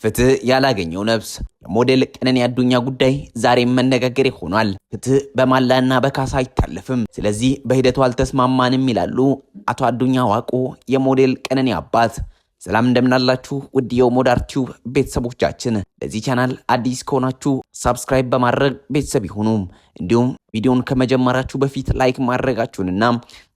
ፍትህ ያላገኘው ነፍስ የሞዴል ቀነኒ አዱኛ ጉዳይ ዛሬም መነጋገሪያ ሆኗል። ፍትህ በማላና በካሳ አይታለፍም። ስለዚህ በሂደቱ አልተስማማንም ይላሉ አቶ አዱኛ ዋቆ የሞዴል ቀነኒ አባት። ሰላም እንደምናላችሁ ውድ የሞዳር ቲዩብ ቤተሰቦቻችን፣ ለዚህ ቻናል አዲስ ከሆናችሁ ሰብስክራይብ በማድረግ ቤተሰብ ይሁኑ። እንዲሁም ቪዲዮን ከመጀመራችሁ በፊት ላይክ ማድረጋችሁንና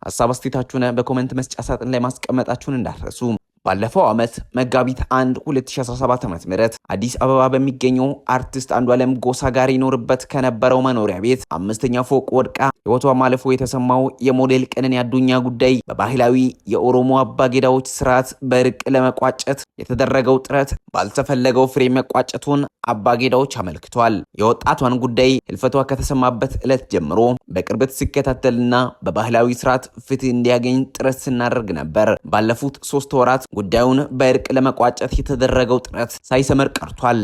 ሐሳብ አስተያየታችሁን በኮሜንት መስጫ ሳጥን ላይ ማስቀመጣችሁን እንዳትረሱ። ባለፈው ዓመት መጋቢት 1 2017 ዓ.ም አዲስ አበባ በሚገኘው አርቲስት አንዱዓለም ጎሳ ጋር ይኖርበት ከነበረው መኖሪያ ቤት 5ኛ ፎቅ ወድቃ ሕይወቷ ማለፉ የተሰማው የሞዴል ቀነኒ አዱኛ ጉዳይ በባህላዊ የኦሮሞ አባገዳዎች ስርዓት በእርቅ ለመቋጨት የተደረገው ጥረት ባልተፈለገው ፍሬ መቋጨቱን አባገዳዎች አመልክቷል። የወጣቷን ጉዳይ ህልፈቷ ከተሰማበት ዕለት ጀምሮ በቅርበት ሲከታተልና በባህላዊ ስርዓት ፍትህ እንዲያገኝ ጥረት ስናደርግ ነበር። ባለፉት 3 ወራት ጉዳዩን በእርቅ ለመቋጨት የተደረገው ጥረት ሳይሰመር ቀርቷል።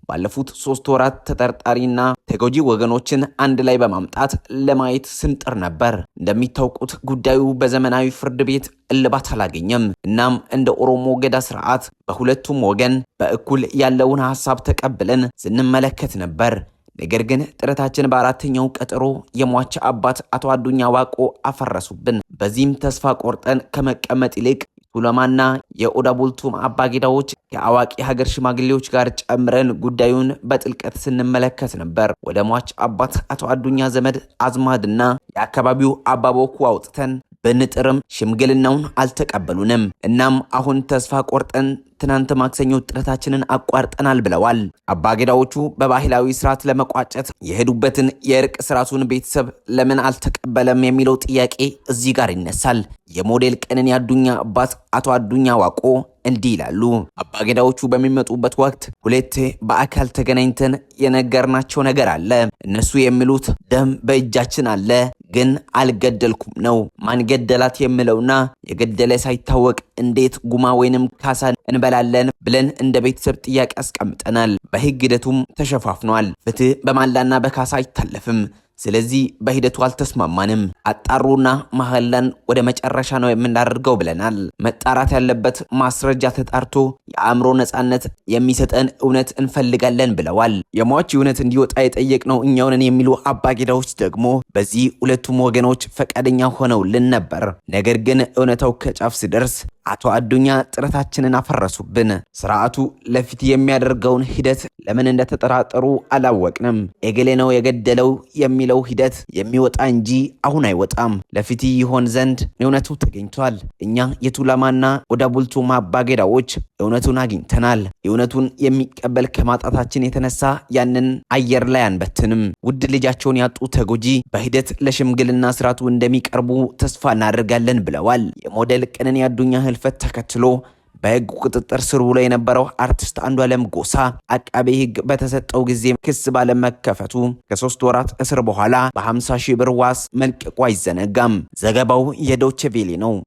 ባለፉት 3 ወራት ተጠርጣሪና ተጎጂ ወገኖችን አንድ ላይ በማምጣት ለማየት ስንጥር ነበር። እንደሚታወቁት ጉዳዩ በዘመናዊ ፍርድ ቤት እልባት አላገኘም። እናም እንደ ኦሮሞ ገዳ ስርዓት በሁለቱም ወገን በእኩል ያለውን ሐሳብ ተቀብለን ስንመለከት ነበር። ነገር ግን ጥረታችን በአራተኛው ቀጠሮ የሟች አባት አቶ አዱኛ ዋቆ አፈረሱብን። በዚህም ተስፋ ቆርጠን ከመቀመጥ ይልቅ ቱለማና የኦዳ ቡልቱም አባገዳዎች ከአዋቂ ሀገር ሽማግሌዎች ጋር ጨምረን ጉዳዩን በጥልቀት ስንመለከት ነበር። ወደ ሟች አባት አቶ አዱኛ ዘመድ አዝማድና የአካባቢው አባቦኩ አውጥተን ብንጥርም ሽምግልናውን አልተቀበሉንም። እናም አሁን ተስፋ ቆርጠን ትናንት ማክሰኞ ጥረታችንን አቋርጠናል ብለዋል። አባገዳዎቹ በባህላዊ ስርዓት ለመቋጨት የሄዱበትን የእርቅ ስርዓቱን ቤተሰብ ለምን አልተቀበለም የሚለው ጥያቄ እዚህ ጋር ይነሳል። የሞዴል ቀነኒ አዱኛ አባት አቶ አዱኛ ዋቆ እንዲህ ይላሉ። አባገዳዎቹ በሚመጡበት ወቅት ሁለቴ በአካል ተገናኝተን የነገርናቸው ነገር አለ። እነሱ የሚሉት ደም በእጃችን አለ ግን አልገደልኩም ነው። ማን ገደላት የሚለውና የገደለ ሳይታወቅ እንዴት ጉማ ወይንም ካሳ እንበላለን ብለን እንደ ቤተሰብ ጥያቄ አስቀምጠናል። በህግ ሂደቱም ተሸፋፍኗል። ፍትህ በማላና በካሳ አይታለፍም። ስለዚህ በሂደቱ አልተስማማንም። አጣሩና መሐላን ወደ መጨረሻ ነው የምናደርገው ብለናል። መጣራት ያለበት ማስረጃ ተጣርቶ የአእምሮ ነጻነት የሚሰጠን እውነት እንፈልጋለን ብለዋል። የሟች እውነት እንዲወጣ የጠየቅነው እኛው ነን የሚሉ አባገዳዎች ደግሞ በዚህ ሁለቱም ወገኖች ፈቃደኛ ሆነውልን ነበር። ነገር ግን እውነታው ከጫፍ ሲደርስ አቶ አዱኛ ጥረታችንን አፈረሱብን። ስርዓቱ ለፊት የሚያደርገውን ሂደት ለምን እንደተጠራጠሩ አላወቅንም። ኤገሌ ነው የገደለው የሚለው ሂደት የሚወጣ እንጂ አሁን አይወጣም። ለፊት ይሆን ዘንድ እውነቱ ተገኝቷል። እኛ የቱለማና ኦዳ ቡልቱም አባገዳዎች እውነቱን አግኝተናል። እውነቱን የሚቀበል ከማጣታችን የተነሳ ያንን አየር ላይ አንበትንም። ውድ ልጃቸውን ያጡ ተጎጂ በሂደት ለሽምግልና ስርዓቱ እንደሚቀርቡ ተስፋ እናደርጋለን ብለዋል። የሞዴል ቀነኒ አዱኛ ህልፈት ተከትሎ በህግ ቁጥጥር ስር ውሎ የነበረው አርቲስት አንዱዓለም ጎሳ አቃቤ ህግ በተሰጠው ጊዜ ክስ ባለመከፈቱ ከ3 ወራት እስር በኋላ በ50,000 ብር ዋስ መልቀቁ አይዘነጋም። ዘገባው የዶቼ ቬለ ነው።